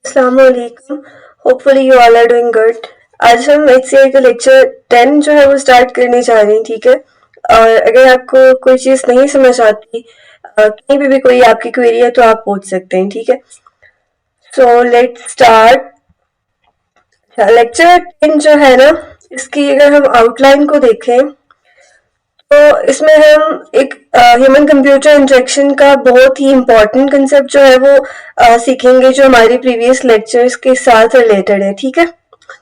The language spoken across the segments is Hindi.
अस्सलामुअलैकुम। Hopefully you all are doing good. आज हम HCI का लेक्चर 10 जो है वो स्टार्ट करने जा रहे हैं, ठीक है। और अगर आपको कोई चीज़ नहीं समझ आती, कहीं भी कोई आपकी क्वेरी है तो आप पूछ सकते हैं, ठीक है। So let's start. लेक्चर 10 जो है ना, इसकी अगर हम आउटलाइन को देखें तो इसमें हम एक ह्यूमन कंप्यूटर इंटरेक्शन का बहुत ही इम्पोर्टेंट कंसेप्ट जो है वो सीखेंगे, जो हमारी प्रीवियस लेक्चर्स के साथ रिलेटेड है, ठीक है।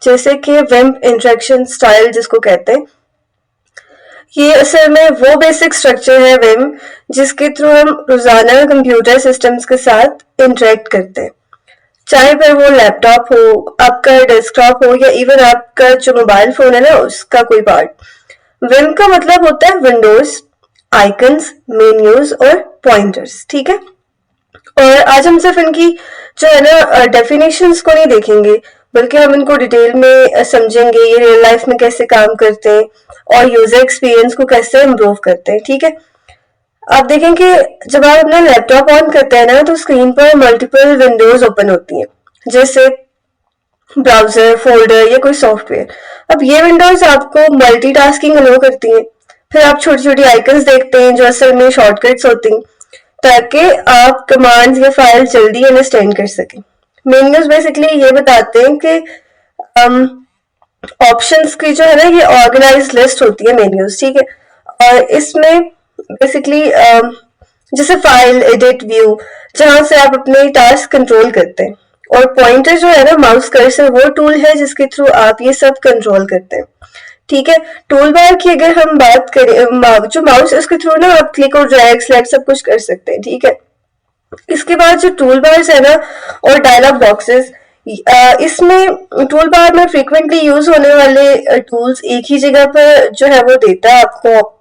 जैसे कि वेम्प इंटरेक्शन स्टाइल जिसको कहते हैं, ये असल में वो बेसिक स्ट्रक्चर है वेम्प जिसके थ्रू हम रोजाना कंप्यूटर सिस्टम्स के साथ इंटरेक्ट करते हैं, चाहे फिर वो लैपटॉप हो, आपका डेस्कटॉप हो, या इवन आपका जो मोबाइल फोन है ना उसका कोई पार्ट। विम का मतलब होता है विंडोज, आइकन्स, मेन्यूज और पॉइंटर्स, ठीक है। और आज हम सिर्फ इनकी जो है ना डेफिनेशंस को नहीं देखेंगे, बल्कि हम इनको डिटेल में समझेंगे, ये रियल लाइफ में कैसे काम करते हैं और यूजर एक्सपीरियंस को कैसे इम्प्रूव करते हैं, ठीक है। आप देखें कि जब आप अपना लैपटॉप ऑन करते हैं ना तो स्क्रीन पर मल्टीपल विंडोज ओपन होती हैं, जैसे ब्राउजर, फोल्डर या कोई सॉफ्टवेयर। अब ये विंडोज आपको मल्टीटास्किंग अलो करती हैं। फिर आप छोटी छोटी आइकन्स देखते हैं जो असल में शॉर्टकट्स होती हैं, ताकि आप कमांड्स या फाइल जल्दी अंडरस्टैंड कर सकें। मेन्यूज बेसिकली ये बताते हैं कि ऑप्शंस की जो है ना ये ऑर्गेनाइज लिस्ट होती है मेन्यूज, ठीक है। और इसमें बेसिकली जैसे फाइल, एडिट, व्यू, जहां से आप अपने टास्क कंट्रोल करते हैं। और पॉइंटर जो है ना, माउस कर्सर, वो टूल है जिसके थ्रू आप ये सब कंट्रोल करते हैं, ठीक है। टूल बार की अगर हम बात करें, जो माउस है उसके थ्रू ना आप क्लिक और ड्रैग सेलेक्ट सब कुछ कर सकते हैं, ठीक है। इसके बाद जो टूल बार्स है ना और डायलॉग बॉक्सेस, इसमें टूल बार में फ्रीक्वेंटली यूज होने वाले टूल्स एक ही जगह पर जो है वो देता है आपको,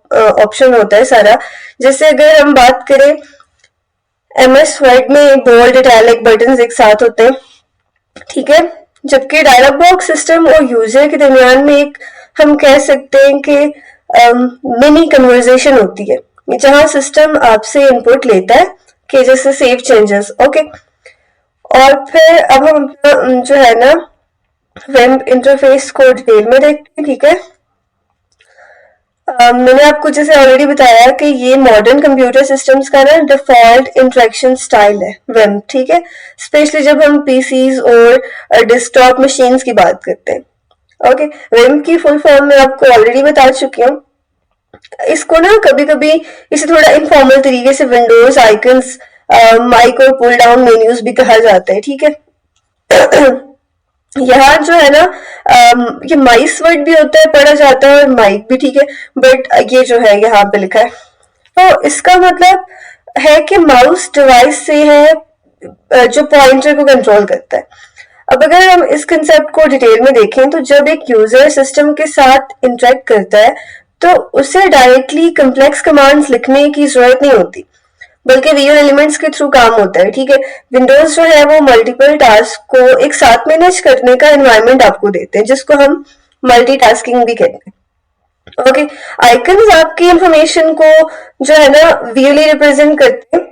ऑप्शन होता है सारा। जैसे अगर हम बात करें MS वर्ड में बोल्ड, इटैलिक बटन एक साथ होते हैं, ठीक है। जबकि डायलॉग बॉक्स सिस्टम और यूजर के दरमियान में एक हम कह सकते हैं कि मिनी कन्वर्सेशन होती है, जहां सिस्टम आपसे इनपुट लेता है कि जैसे सेव चेंजेस, ओके। और फिर अब हम जो है ना वेब इंटरफेस को डिटेल में देखते हैं, ठीक है। मैंने आपको जैसे ऑलरेडी बताया कि ये मॉडर्न कंप्यूटर सिस्टम्स का ना डिफॉल्ट इंटरेक्शन स्टाइल है वेब, ठीक है। स्पेशली जब हम पीसीज और डेस्कटॉप मशीन्स की बात करते हैं, ओके। वेब की फुल फॉर्म मैं आपको ऑलरेडी बता चुकी हूँ। इसको ना कभी कभी इसे थोड़ा इनफॉर्मल तरीके से विंडोज, आइकन्स, माइक और पुल डाउन मेन्यूज भी कहा जाता है, ठीक है। यहाँ जो है ना ये माइस वर्ड भी होता है, पढ़ा जाता है, और माइक भी, ठीक है। बट ये जो है यहाँ पे लिखा है, तो इसका मतलब है कि माउस डिवाइस से है जो पॉइंटर को कंट्रोल करता है। अब अगर हम इस कंसेप्ट को डिटेल में देखें तो जब एक यूजर सिस्टम के साथ इंटरेक्ट करता है तो उसे डायरेक्टली कम्प्लेक्स कमांड्स लिखने की जरूरत नहीं होती, बल्कि रियल एलिमेंट्स के थ्रू काम होता है, ठीक है। विंडोज जो है वो मल्टीपल टास्क को एक साथ मैनेज करने का एनवायरनमेंट आपको देते हैं, जिसको हम मल्टीटास्किंग भी कहते हैं, ओके। आइकन्स आपकी इंफॉर्मेशन को जो है ना विजुअली रिप्रेजेंट करते हैं,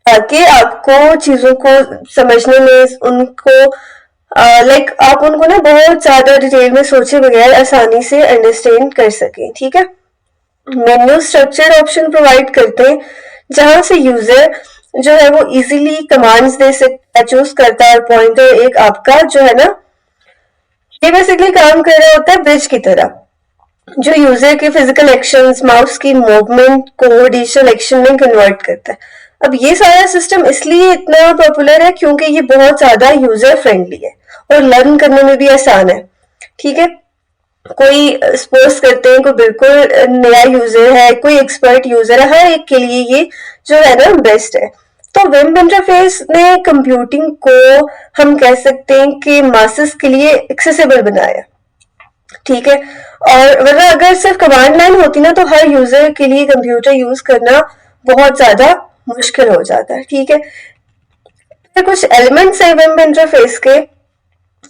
ताकि आपको चीजों को समझने में उनको आप उनको ना बहुत ज्यादा डिटेल में सोचे बगैर आसानी से अंडरस्टैंड कर सकें, ठीक है। मेन्यू स्ट्रक्चर ऑप्शन प्रोवाइड करते हैं, जहां से यूजर जो है वो इजीली कमांड्स दे सकता है, चूज करता है। पॉइंटर एक आपका जो है ना ये बेसिकली काम कर रहा होता है ब्रिज की तरह, जो यूजर के फिजिकल एक्शंस, माउस की मूवमेंट को डिजिटल एक्शन में कन्वर्ट करता है। अब ये सारा सिस्टम इसलिए इतना पॉपुलर है क्योंकि ये बहुत ज्यादा यूजर फ्रेंडली है और लर्न करने में भी आसान है, ठीक है। कोई सपोज करते हैं कोई बिल्कुल नया यूजर है, कोई एक्सपर्ट यूजर है, हर एक के लिए ये जो है ना बेस्ट है। तो वेब इंटरफेस ने कंप्यूटिंग को हम कह सकते हैं कि मासेस के लिए एक्सेसिबल बनाया, ठीक है। और वरना अगर सिर्फ कमांड लाइन होती ना तो हर यूजर के लिए कंप्यूटर यूज करना बहुत ज्यादा मुश्किल हो जाता है, ठीक है। तो कुछ एलिमेंट्स है वेब इंटरफेस के,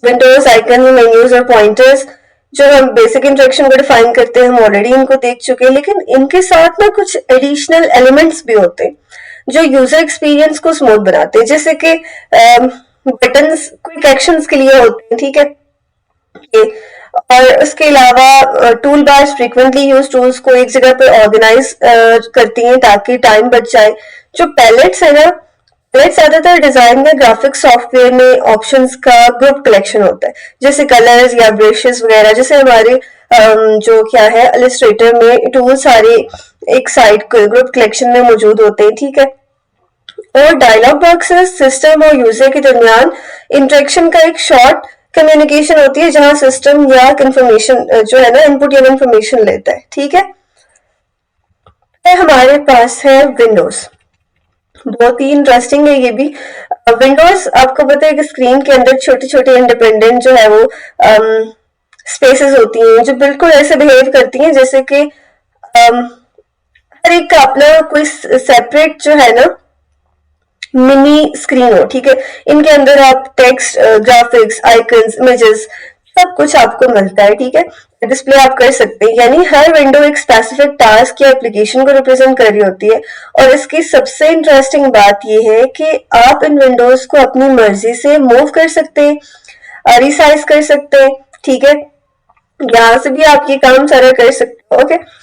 विंडोज, आइकन, मेन्यूज और पॉइंटर्स, जो हम बेसिक इंटरेक्शन को डिफाइन करते हैं, हम ऑलरेडी इनको देख चुके हैं। लेकिन इनके साथ ना कुछ एडिशनल एलिमेंट्स भी होते हैं जो यूजर एक्सपीरियंस को स्मूथ बनाते हैं, जैसे कि बटन्स क्विक एक्शंस के लिए होते हैं, ठीक है ये। और उसके अलावा tool bars frequently use tools को एक जगह पर ऑर्गेनाइज करती हैं ताकि टाइम बच जाए। जो पैलेट्स है ना, पैलेट ज्यादातर डिजाइन या ग्राफिक्स सॉफ्टवेयर में ऑप्शंस का ग्रुप कलेक्शन होता है, जैसे कलर्स या ब्रशेस वगैरह, जैसे हमारे जो क्या है इलस्ट्रेटर में टूल सारे एक साइड ग्रुप कलेक्शन में मौजूद होते हैं, ठीक है। और डायलॉग बॉक्सेस सिस्टम और यूजर के दरमियान इंटरेक्शन का एक शॉर्ट कम्युनिकेशन होती है जहां सिस्टम या इंफॉर्मेशन जो है ना इनपुट या इंफॉर्मेशन लेता है, ठीक है। हमारे पास है विंडोज, बहुत ही इंटरेस्टिंग है ये भी। विंडोज आपको पता है कि स्क्रीन के अंदर छोटे छोटे इंडिपेंडेंट जो है वो स्पेसेस होती हैं जो बिल्कुल ऐसे बिहेव करती हैं जैसे कि हर एक का अपना कोई सेपरेट जो है ना मिनी स्क्रीन हो, ठीक है। इनके अंदर आप टेक्स्ट, ग्राफिक्स, आइकन्स, इमेजेस सब कुछ आपको मिलता है, ठीक है। डिस्प्ले आप कर सकते हैं, यानी हर विंडो एक स्पेसिफिक टास्क या एप्लीकेशन को रिप्रेजेंट कर रही होती है। और इसकी सबसे इंटरेस्टिंग बात यह है कि आप इन विंडोज को अपनी मर्जी से मूव कर सकते हैं, रिसाइज कर सकते हैं, ठीक है। यहां से भी आप ये काम सारा कर सकते हो, ओके।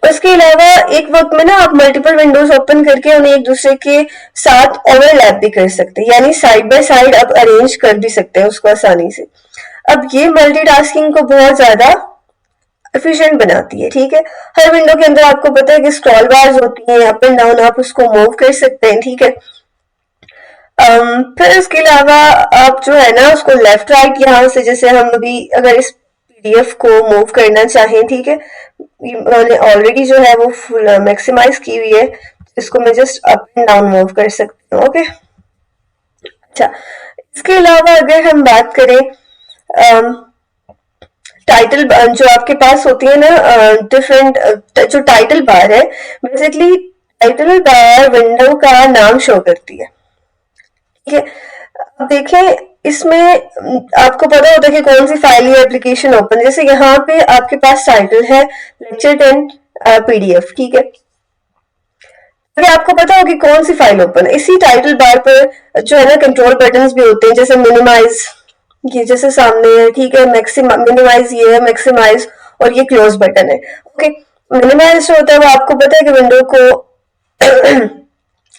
इसके अलावा एक वक्त में ना आप मल्टीपल विंडोज ओपन करके उन्हें एक दूसरे के साथ ओवरलैप भी कर सकते हैं, यानी साइड बाय साइड आप अरेंज कर भी सकते हैं उसको आसानी से। अब ये मल्टीटास्किंग को बहुत ज्यादा एफिशिएंट बनाती है, ठीक है। हर विंडो के अंदर आपको पता है कि स्क्रॉल बार्स होती हैं, अप एंड डाउन आप उसको मूव कर सकते हैं, ठीक है। फिर इसके अलावा आप जो है ना उसको लेफ्ट राइट यहां से, जैसे हम अभी अगर इस पीडीएफ को मूव करना चाहें, ठीक है, मैंने ऑलरेडी जो है वो फुल मैक्सिमाइज की हुई है, इसको मैं just up and down move कर सकती हूँ, ओके। अच्छा, इसके अलावा अगर हम बात करें टाइटल जो आपके पास होती है ना डिफरेंट जो टाइटल बार है, बेसिकली टाइटल बार विंडो का नाम शो करती है, ठीक है। अब देखें इसमें आपको पता होता है कि कौन सी फाइल या एप्लीकेशन ओपन, जैसे यहाँ पे आपके पास टाइटल है लेक्चर 10 पीडीएफ, ठीक है। अगर आपको पता हो कि कौन सी फाइल ओपन है, इसी टाइटल बार पर जो है ना कंट्रोल बटन्स भी होते हैं, जैसे मिनिमाइज, ये जैसे सामने है, ठीक है। मैक्सिमम मिनिमाइज ये है, मैक्सिमाइज और ये क्लोज बटन है, ओके। मिनिमाइज जो होता है वो आपको पता है कि विंडो को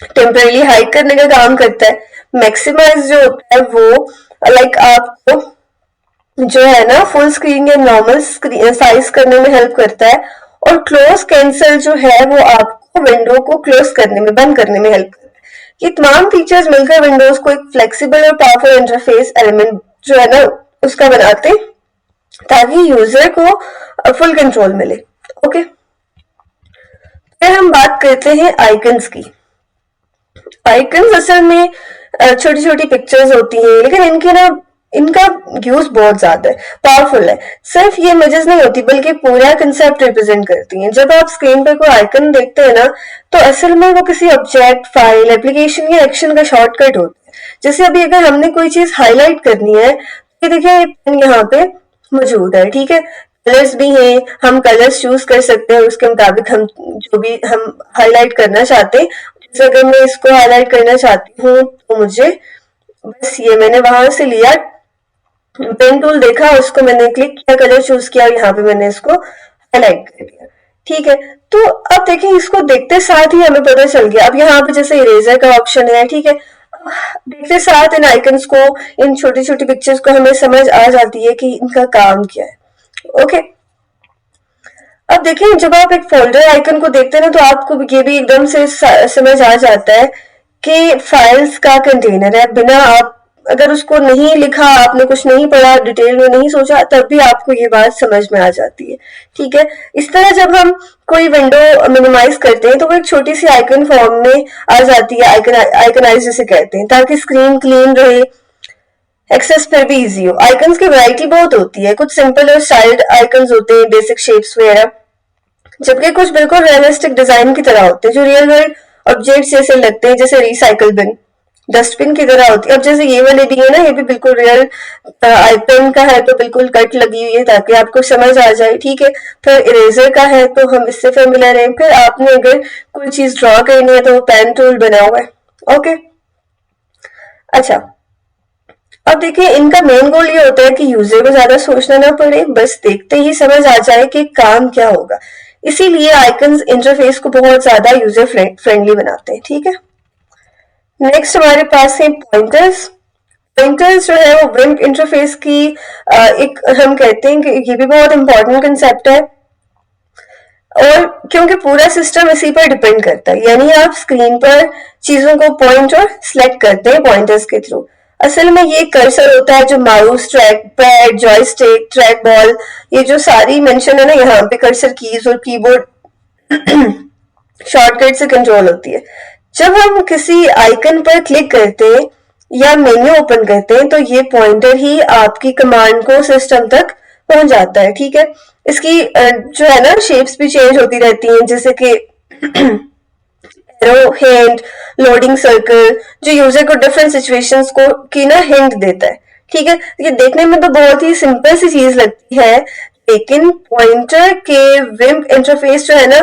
टेम्परेली हाइड करने का काम करता है। मैक्सिमाइज जो होता है वो लाइक आपको जो है ना फुल स्क्रीन या नॉर्मल साइज करने में हेल्प करता है। और क्लोज कैंसिल जो है वो आपको विंडो को क्लोज करने में, बंद करने में हेल्प करता है। ये तमाम फीचर्स मिलकर विंडोज को एक फ्लेक्सिबल और पावरफुल इंटरफेस एलिमेंट जो है ना उसका बनाते हैं ताकि यूजर को फुल कंट्रोल मिले, ओके। फिर हम बात करते हैं आइकन्स की। आइकन्स असल में छोटी छोटी पिक्चर्स होती हैं, लेकिन इनका यूज बहुत ज्यादा है, पावरफुल है। सिर्फ ये इमेजेस नहीं होती बल्कि पूरा कंसेप्ट रिप्रेजेंट करती हैं। जब आप स्क्रीन पर कोई आइकन देखते हैं ना तो असल में वो किसी ऑब्जेक्ट, फाइल, एप्लीकेशन या एक्शन का शॉर्टकट होता है। जैसे अभी अगर हमने कोई चीज हाईलाइट करनी है तो देखिए पेन यहाँ पे मौजूद है, ठीक है। कलर्स भी हैं, हम कलर्स चूज कर सकते हैं, उसके मुताबिक हम जो भी हम हाईलाइट करना चाहते हैं। जैसे अगर मैं इसको हाईलाइट करना चाहती हूँ तो मुझे बस ये मैंने वहां से लिया पेन टूल, देखा, उसको मैंने क्लिक किया, कलर चूज किया और यहाँ पे मैंने इसको हाईलाइट कर दिया, ठीक है। तो अब देखें इसको देखते साथ ही हमें पता चल गया। अब यहाँ पे जैसे इरेजर का ऑप्शन है, ठीक है, देखते साथ इन आइकन्स को, इन छोटी छोटी पिक्चर्स को हमें समझ आ जाती है कि इनका काम क्या है, ओके। अब देखिए जब आप एक फोल्डर आइकन को देखते हैं ना तो आपको ये भी एकदम से समझ आ जाता है कि फाइल्स का कंटेनर है। बिना आप अगर उसको नहीं लिखा, आपने कुछ नहीं पढ़ा, डिटेल में नहीं सोचा, तब भी आपको ये बात समझ में आ जाती है, ठीक है। इस तरह जब हम कोई विंडो मिनिमाइज करते हैं तो वो एक छोटी सी आइकन फॉर्म में आ जाती है, आइकनाइज जिसे कहते हैं, ताकि स्क्रीन क्लीन रहे, एक्सेस पर भी इजी हो। आइकन्स की वैरायटी बहुत होती है, कुछ सिंपल और स्टाइल्ड आइकन्स होते हैं, बेसिक शेप्स वगैरह, जबकि कुछ बिल्कुल रियलिस्टिक डिजाइन की तरह होते हैं जो रियल वर्ल्ड ऑब्जेक्ट्स जैसे लगते हैं, जैसे रिसाइकल बिन, डस्टबिन की तरह होती है। अब जैसे ये वाले भी है ना, ये भी बिल्कुल रियल पेन का है तो बिल्कुल कट लगी हुई है ताकि आपको समझ आ जाए, ठीक है। फिर इरेजर का है तो हम इससे फेमिलियर हैं। फिर आपने अगर कोई चीज ड्रॉ करनी है तो वो पेन टूल बना हुआ है, ओके। अच्छा, अब देखिए इनका मेन गोल ये होता है कि यूजर को ज्यादा सोचना ना पड़े, बस देखते ही समझ आ जाए कि काम क्या होगा। इसीलिए आइकन्स इंटरफेस को बहुत ज्यादा यूजर फ्रेंडली बनाते हैं। ठीक है, नेक्स्ट हमारे पास है पॉइंटर्स। पॉइंटर्स जो है वो विम्प इंटरफेस की एक, हम कहते हैं कि ये भी बहुत इंपॉर्टेंट कंसेप्ट है, और क्योंकि पूरा सिस्टम इसी पर डिपेंड करता है, यानी आप स्क्रीन पर चीजों को पॉइंट और सिलेक्ट करते हैं पॉइंटर्स के थ्रू। असल में ये कर्सर होता है जो mouse, track pad, joystick, track ball, ये जो सारी मेंशन है ना यहाँ पे, कर्सर कीज और कीबोर्ड शॉर्टकट से कंट्रोल होती है। जब हम किसी आइकन पर क्लिक करते हैं या मेन्यू ओपन करते हैं तो ये पॉइंटर ही आपकी कमांड को सिस्टम तक पहुंच जाता है। ठीक है, इसकी जो है ना शेप्स भी चेंज होती रहती हैं, जैसे कि एरो, हिंट, लोडिंग सर्कल, जो यूजर को डिफरेंट सिचुएशंस को की ना हिंट देता है। ठीक है, ये देखने में तो बहुत ही सिंपल सी चीज लगती है, लेकिन पॉइंटर के विम्प इंटरफेस जो है ना,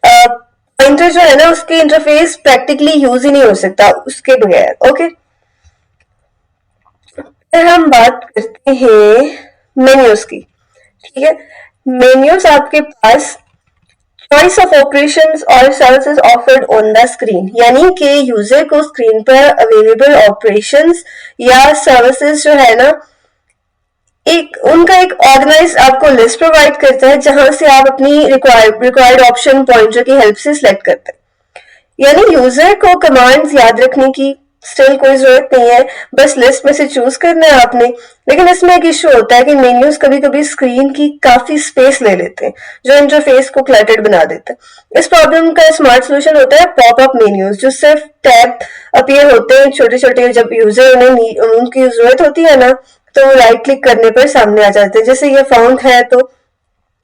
पॉइंटर जो है ना उसके इंटरफेस प्रैक्टिकली यूज ही नहीं हो सकता उसके बगैर। ओके, फिर हम बात करते हैं मेन्यूज की। ठीक है, मेन्यूज आपके पास चॉइस ऑफ ऑपरेशंस और services offered on the screen, यानी कि यूजर को स्क्रीन पर अवेलेबल ऑपरेशंस या सर्विसेज जो है ना, एक उनका एक ऑर्गेनाइज आपको लिस्ट प्रोवाइड करता है, जहां से आप अपनी रिक्वायर्ड ऑप्शन पॉइंटर की हेल्प से सिलेक्ट करते हैं। यानी यूजर को कमांड्स याद रखने की स्टिल कोई जरूरत नहीं है, बस लिस्ट में से चूज करना है आपने। लेकिन इसमें एक इशू होता है कि मेन्यूज कभी कभी स्क्रीन की काफी स्पेस ले लेते हैं, जो इंटरफेस को क्लटर्ड बना देता है। इस प्रॉब्लम का स्मार्ट सोल्यूशन होता है पॉपअप मेन्यूज, जो सिर्फ टैब अपीयर होते हैं छोटे छोटे, जब यूजर उनकी जरूरत होती है ना, तो राइट क्लिक करने पर सामने आ जाते हैं। जैसे ये फाउंट है, तो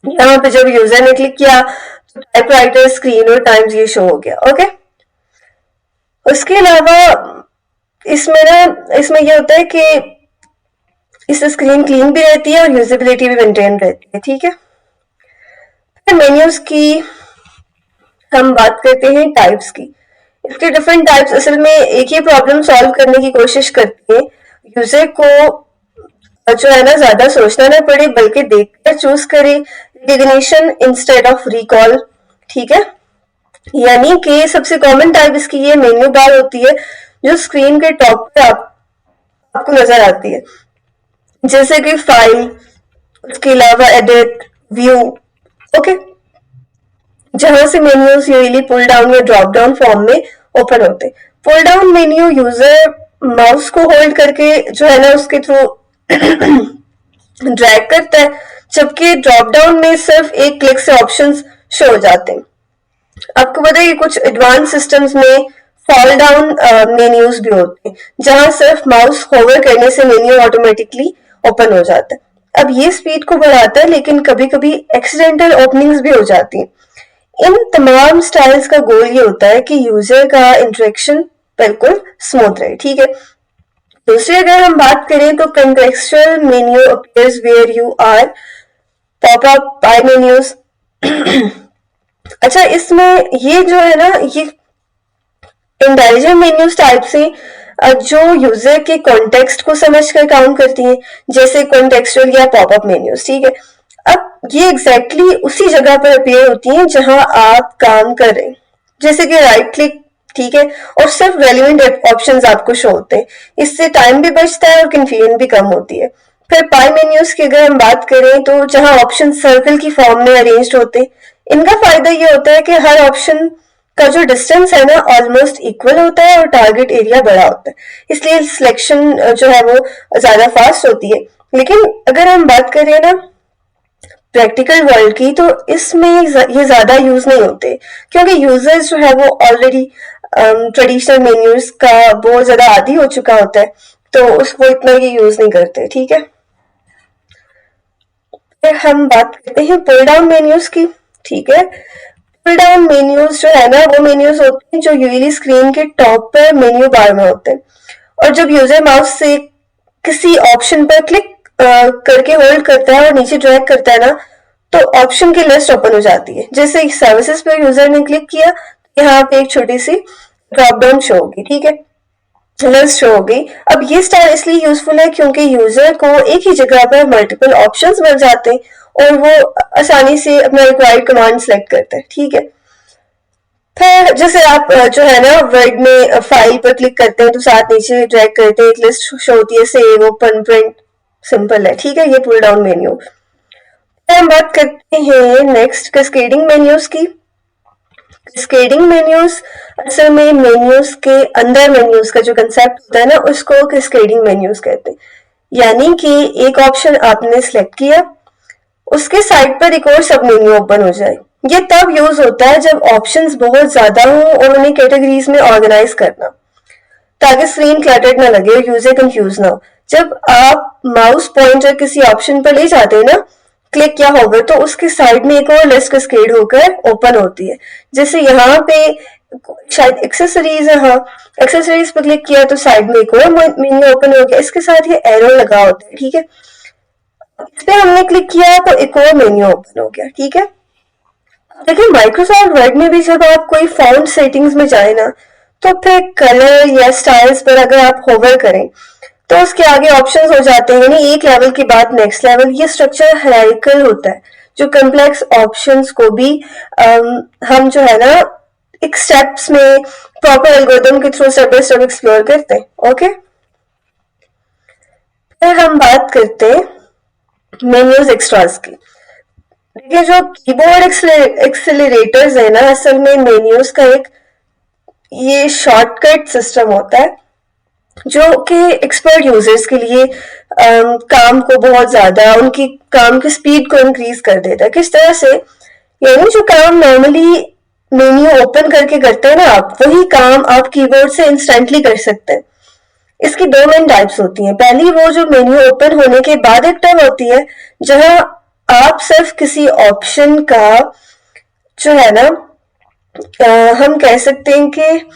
यहाँ पे जब यूजर ने क्लिक किया तो टाइपराइटर, स्क्रीन और टाइम्स ये शो हो गया। ओके, उसके अलावा इसमें यह होता है कि इससे स्क्रीन क्लीन भी रहती है और यूजेबिलिटी भी मेंटेन रहती है। ठीक है, फिर मेन्यूज की हम बात करते हैं टाइप्स की। इसके डिफरेंट टाइप्स असल में एक ही प्रॉब्लम सॉल्व करने की कोशिश करती है, यूजर को जो है ना ज्यादा सोचना ना पड़े, बल्कि देखकर चूज करे, रिकग्निशन इंस्टेड ऑफ रिकॉल। ठीक है, यानी कि सबसे कॉमन टाइप इसकी ये मेन्यू बार होती है, जो स्क्रीन के टॉप पे आपको नजर आती है, जैसे कि फाइल, उसके अलावा एडिट, व्यू। ओके, जहां से मेन्यूज यूजली पुल डाउन या ड्रॉप डाउन फॉर्म में ओपन होते। Pull down menu user mouse को होल्ड करके जो है ना उसके थ्रू ड्रैग करता है, जबकि ड्रॉप डाउन में सिर्फ एक क्लिक से ऑप्शंस शो हो जाते हैं। आपको पता है कि कुछ एडवांस सिस्टम्स में फॉल डाउन मेन्यूज भी होते हैं, जहां सिर्फ माउस होवर करने से मेन्यू ऑटोमेटिकली ओपन हो जाता है। अब ये स्पीड को बढ़ाता है, लेकिन कभी कभी एक्सीडेंटल ओपनिंग्स भी हो जाती हैं। इन तमाम स्टाइल्स का गोल ये होता है कि यूजर का इंटरेक्शन बिल्कुल स्मूथ रहे। ठीक है, दूसरी अगर हम बात करें तो contextual menu appears where you are, popup by menus. अच्छा, इसमें ये जो है ना, ये इंटेलिजेंट मेन्यूज टाइप से जो यूजर के कॉन्टेक्स्ट को समझकर काम करती हैं, जैसे कॉन्टेक्सचुअल या पॉपअप मेन्यूज। ठीक है, अब ये एग्जैक्टली उसी जगह पर अपीयर होती हैं जहां आप काम कर रहे हैं, जैसे कि राइट क्लिक। ठीक है, और सिर्फ रेलिवेंट ऑप्शंस आपको शो होते हैं, इससे टाइम भी बचता है और कंफ्यूजन भी कम होती है। फिर पाई मेन्यूज की अगर हम बात करें तो जहां ऑप्शन सर्कल की फॉर्म में अरेंज्ड होते हैं, इनका फायदा ये होता है कि हर ऑप्शन का जो डिस्टेंस है ना ऑलमोस्ट इक्वल होता है और टारगेट एरिया बड़ा होता है, इसलिए सिलेक्शन जो है वो ज्यादा फास्ट होती है। लेकिन अगर हम बात करें ना प्रैक्टिकल वर्ल्ड की, तो इसमें ये ज्यादा यूज नहीं होते, क्योंकि यूजर्स जो है वो ऑलरेडी ट्रेडिशनल मेन्यूज का बहुत ज्यादा आदी हो चुका होता है, तो उसको इतना ये यूज नहीं करते। ठीक है, फिर हम बात करते हैं पुल डाउन मेन्यूज की। ठीक है, पुल डाउन मेन्यूज जो है ना वो मेन्यूज होते हैं जो यूजली स्क्रीन के टॉप पर मेन्यू बार में होते हैं, और जब यूजर माउस से किसी ऑप्शन पर क्लिक करके होल्ड करता है और नीचे ड्रैग करता है ना, तो ऑप्शन की लिस्ट ओपन हो जाती है। जैसे सर्विसेज पर यूजर ने क्लिक किया, यहाँ पे एक छोटी सी ड्रॉप डाउन शो होगी। ठीक है, लिस्ट हो गई। अब ये स्टाइल इसलिए यूजफुल है क्योंकि यूजर को एक ही जगह पर मल्टीपल ऑप्शंस मिल जाते हैं और वो आसानी से अपना रिक्वायर्ड कमांड सेलेक्ट करते हैं, ठीक है। फिर जैसे आप जो है ना वर्ड में फाइल पर क्लिक करते हैं तो साथ नीचे ड्रैग करते हैं, एक लिस्ट शो होती है, सेव, ओपन, प्रिंट, सिंपल है, ठीक है। ये पुल डाउन मेन्यू। हम बात करते हैं नेक्स्ट कैस्केडिंग मेन्यूज की। कैस्केडिंग मेन्यूज असल में मेन्यूज के अंदर मेन्यूज का जो कंसेप्ट होता है ना उसको कैस्केडिंग मेन्यूज कहते हैं। यानी कि एक ऑप्शन आपने सेलेक्ट किया, उसके साइड पर एक और सब मेन्यू ओपन हो जाए। ये तब यूज होता है जब ऑप्शंस बहुत ज्यादा हों और उन्हें कैटेगरीज में ऑर्गेनाइज करना, ताकि स्क्रीन क्लटर्ड ना लगे और यूजर कंफ्यूज ना हो। जब आप माउस पॉइंटर किसी ऑप्शन पर ले जाते हैं ना, क्लिक किया होगा तो उसके साइड में एक और लिस्ट कैस्केड होकर ओपन होती है। जैसे यहाँ पे शायद एक्सेसरीज है, हाँ, एक्सेसरीज पर क्लिक किया तो साइड में एक और मेन्यू ओपन हो गया, इसके साथ ये एरो लगा होता है, ठीक है। इस पे हमने क्लिक किया तो एक और मेन्यू ओपन हो गया, ठीक है। देखिए माइक्रोसॉफ्ट वर्ड में भी जब आप कोई फॉन्ट सेटिंग्स में जाए ना तो फिर कलर या स्टाइल्स पर अगर आप होवर करें तो उसके आगे ऑप्शंस हो जाते हैं, यानी एक लेवल के बाद नेक्स्ट लेवल। ये स्ट्रक्चर हायरार्किकल होता है जो कॉम्प्लेक्स ऑप्शंस को भी हम जो है ना एक स्टेप्स में प्रॉपर एल्गोरिथम के through step by step explore करते हैं, ओके। फिर हम बात करते हैं मेन्यूज एक्स्ट्रास की। देखिए जो कीबोर्ड एक्सेलरेटर्स है ना असल में मेन्यूज का एक ये शॉर्टकट सिस्टम होता है जो कि एक्सपर्ट यूजर्स के लिए काम को बहुत ज्यादा उनकी काम की स्पीड को इंक्रीज कर देता है। किस तरह से, यानी जो काम नॉर्मली मेन्यू ओपन करके करते हैं ना आप, वही काम आप कीबोर्ड से इंस्टेंटली कर सकते हैं। इसकी दो मेन टाइप्स होती हैं। पहली वो जो मेन्यू ओपन होने के बाद एक टर्म होती है जहां आप सिर्फ किसी ऑप्शन का जो है ना हम कह सकते हैं कि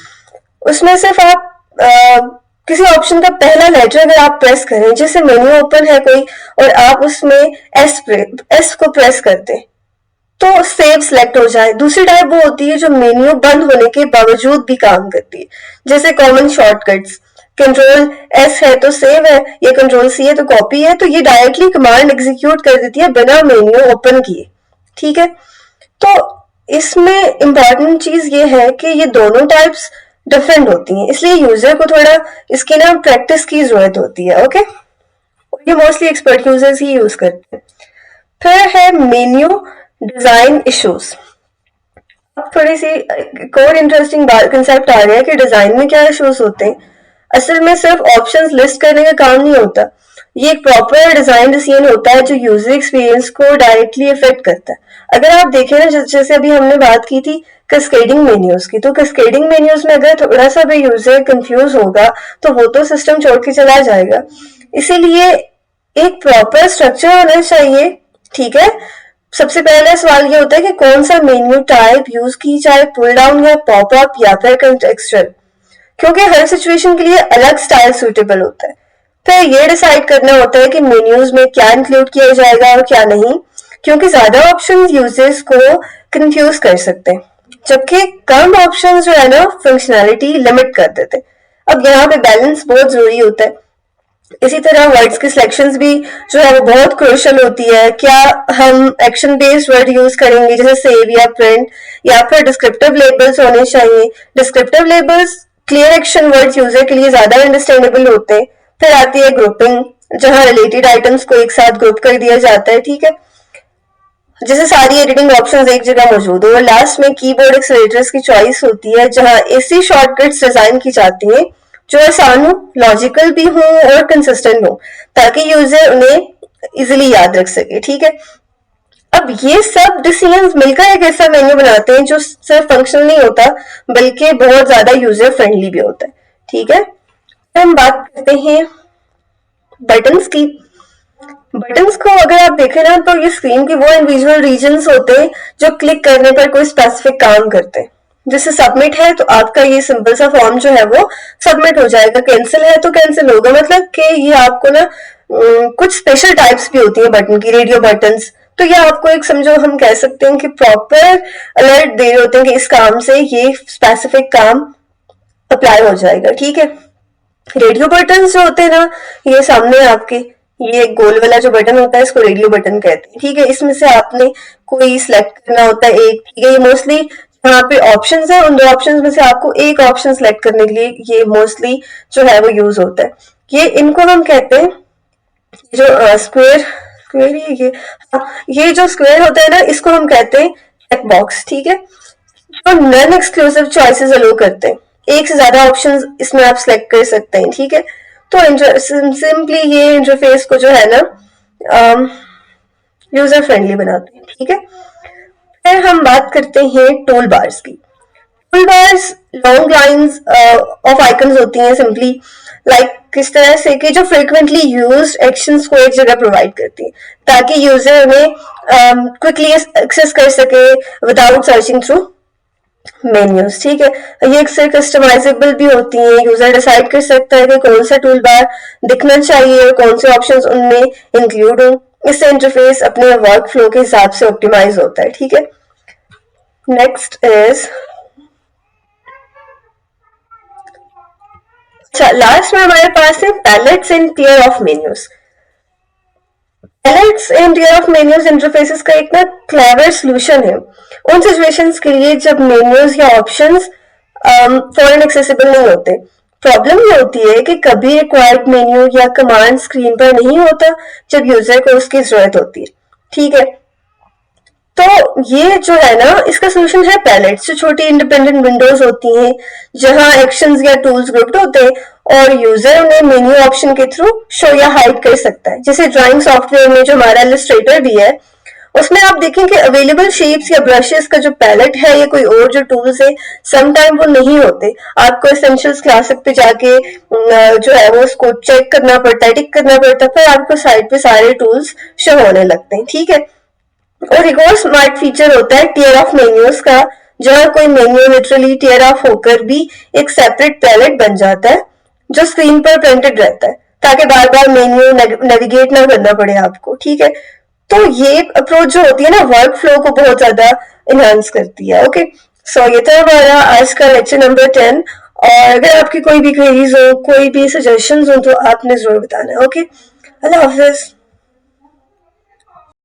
उसमें सिर्फ आप किसी ऑप्शन का पहला लेटर अगर आप प्रेस करें, जैसे मेन्यू ओपन है कोई और आप उसमें एस को प्रेस करते तो सेव सिलेक्ट हो जाए। दूसरी टाइप वो होती है जो मेन्यू बंद होने के बावजूद भी काम करती है, जैसे कॉमन शॉर्टकट्स, कंट्रोल एस है तो सेव है, या कंट्रोल सी है तो कॉपी है, तो ये डायरेक्टली कमांड एग्जीक्यूट कर देती है बिना मेन्यू ओपन किए, ठीक है। तो इसमें इंपॉर्टेंट चीज ये है कि ये दोनों टाइप्स डिफरेंट होती हैं, इसलिए यूजर को थोड़ा इसकी ना प्रैक्टिस की जरूरत होती है, ओके। ये मोस्टली एक्सपर्ट यूजर्स ही यूज करते हैं। फिर है मेन्यू डिजाइन इश्यूज। अब थोड़ी सी एक और इंटरेस्टिंग कंसेप्ट आ गया है कि डिजाइन में क्या इश्यूज होते हैं। असल में सिर्फ ऑप्शंस लिस्ट करने का काम नहीं होता, ये एक प्रॉपर डिजाइन डिसीजन होता है जो यूजर एक्सपीरियंस को डायरेक्टली इफेक्ट करता है। अगर आप देखें ना जैसे अभी हमने बात की थी कैस्केडिंग मेन्यूज की, तो कैस्केडिंग मेन्यूज में अगर थोड़ा सा भी यूजर कंफ्यूज होगा तो वो तो सिस्टम छोड़ के चला जाएगा। इसीलिए एक प्रॉपर स्ट्रक्चर होना चाहिए, ठीक है। सबसे पहला सवाल ये होता है कि कौन सा मेन्यू टाइप यूज की जाए, पुल डाउन या पॉपअप या फिर कंटेक्सचुअल, क्योंकि हर सिचुएशन के लिए अलग स्टाइल सूटेबल होता है। फिर ये डिसाइड करना होता है कि मेन्यूज में क्या इंक्लूड किया जाएगा और क्या नहीं, क्योंकि ज्यादा ऑप्शन यूजर्स को कंफ्यूज कर सकते हैं, जबकि कम ऑप्शन जो है ना फंक्शनैलिटी लिमिट कर देते हैं। अब यहाँ पे बैलेंस बहुत जरूरी होता है। इसी तरह वर्ड्स की सिलेक्शंस भी जो है वो बहुत क्रूशियल होती है। क्या हम एक्शन बेस्ड वर्ड यूज करेंगे जैसे सेव या प्रिंट, या फिर डिस्क्रिप्टिव लेबल्स होने चाहिए। Descriptive labels clear action words user के लिए ज्यादा अंडरस्टैंडेबल होते हैं। फिर आती है ग्रुपिंग, जहां रिलेटेड आइटम्स को एक साथ ग्रुप कर दिया जाता है, ठीक है, जैसे सारी एडिटिंग ऑप्शंस एक जगह मौजूद हो। और लास्ट में कीबोर्ड एक्सेलरेटर्स की चॉइस होती है जहां ऐसी शॉर्टकट्स डिजाइन की जाती हैं जो आसान हो, लॉजिकल भी हो और कंसिस्टेंट हो, ताकि यूजर उन्हें इजिली याद रख सके, ठीक है। अब ये सब डिसीजंस मिलकर एक ऐसा मेन्यू बनाते हैं जो सिर्फ फंक्शनल नहीं होता बल्कि बहुत ज्यादा यूजर फ्रेंडली भी होता है, ठीक है। हम बात करते हैं बटन्स की। बटन्स को अगर आप देखें ना तो ये स्क्रीन के वो इंडिविजुअल रीजन्स होते हैं जो क्लिक करने पर कोई स्पेसिफिक काम करते हैं। जैसे सबमिट है तो आपका ये सिंपल सा फॉर्म जो है वो सबमिट हो जाएगा, कैंसिल है तो कैंसिल होगा। मतलब कि ये आपको ना कुछ स्पेशल टाइप्स भी होती है बटन की, रेडियो बटन्स, तो ये आपको एक समझो हम कह सकते हैं कि प्रॉपर अलर्ट दे रहे होते हैं कि इस काम से ये स्पेसिफिक काम अप्लाई हो जाएगा, ठीक है। रेडियो बटन जो होते हैं ना, ये सामने आपके ये गोल वाला जो बटन होता है इसको रेडियो बटन कहते हैं, ठीक है। इसमें से आपने कोई सिलेक्ट करना होता है एक, ठीक है। ये मोस्टली यहाँ पे ऑप्शंस है, उन दो ऑप्शंस में से आपको एक ऑप्शन सिलेक्ट करने के लिए ये मोस्टली जो है वो यूज होता है। ये इनको हम कहते हैं जो स्क्वायर स्क्वायर ये हाँ, ये जो स्क्वायर होता है ना इसको हम कहते हैं चेक बॉक्स, ठीक है। और नॉन एक्सक्लूसिव चॉइसेस अलो करते हैं, एक से ज्यादा ऑप्शंस इसमें आप सिलेक्ट कर सकते हैं, ठीक है। तो सिंपली ये इंटरफेस को जो है ना यूजर फ्रेंडली बनाते हैं, ठीक है। फिर हम बात करते हैं टूल बार्स की। Tool bars long lines of icons होती हैं, सिंपली लाइक किस तरह से कि जो फ्रिक्वेंटली यूज्ड एक्शंस को एक जगह प्रोवाइड करती है ताकि यूजर उन्हें क्विकली एक्सेस कर सके विदाउट सर्चिंग थ्रू मेन्यूज, ठीक है। ये अक्सर कस्टमाइजेबल भी होती हैं, यूजर डिसाइड कर सकता है कि कौन सा टूल बार दिखना चाहिए और कौन से ऑप्शंस उनमें इंक्लूड हो। इससे इंटरफेस अपने वर्क फ्लो के हिसाब से ऑप्टिमाइज होता है, ठीक है। नेक्स्ट इज अच्छा, लास्ट में हमारे पास है palettes and tear off menus. Palettes and tear off menus interfaces का एक ना क्लेवर सॉल्यूशन है उन सिचुएशंस के लिए जब मेन्यूज या ऑप्शंस फॉरन एक्सेसिबल नहीं होते। प्रॉब्लम ये होती है कि कभी रिक्वायर्ड मेन्यू या कमांड स्क्रीन पर नहीं होता जब यूजर को उसकी जरूरत होती है, ठीक है। तो ये जो है ना इसका सोल्यूशन है पैलेट्स, जो छोटी इंडिपेंडेंट विंडोज होती हैं जहां एक्शंस या टूल्स ग्रुप्ड होते हैं और यूजर उन्हें मेन्यू ऑप्शन के थ्रू शो या हाइड कर सकता है। जैसे ड्राइंग सॉफ्टवेयर में जो हमारा इलस्ट्रेटर भी है उसमें आप देखें कि अवेलेबल शेप्स या ब्रशेस का जो पैलेट है या कोई और जो टूल्स है सम टाइम वो नहीं होते। आपको एसेंशियल्स क्लासिक पे जाके जो है वो उसको चेक करना पड़ता है, टिक करना पड़ता है, फिर आपको साइड पे सारे टूल्स शो होने लगते हैं, ठीक है। और एक और स्मार्ट फीचर होता है टियर ऑफ मेन्यूज का, जहां कोई मेन्यू लिटरली टियर ऑफ होकर भी एक सेपरेट पैलेट बन जाता है जो स्क्रीन पर प्रिंटेड रहता है ताकि बार बार मेन्यू नेविगेट ना करना पड़े आपको, ठीक है। तो ये अप्रोच जो होती है ना वर्क फ्लो को बहुत ज्यादा इनहांस करती है। ओके, सो ये था हमारा आज का लेक्चर नंबर 10। और अगर आपकी कोई भी क्वेरीज हो, कोई भी सजेशंस हो तो आपने जरूर बताना है। ओके, अल्लाह हाफिज।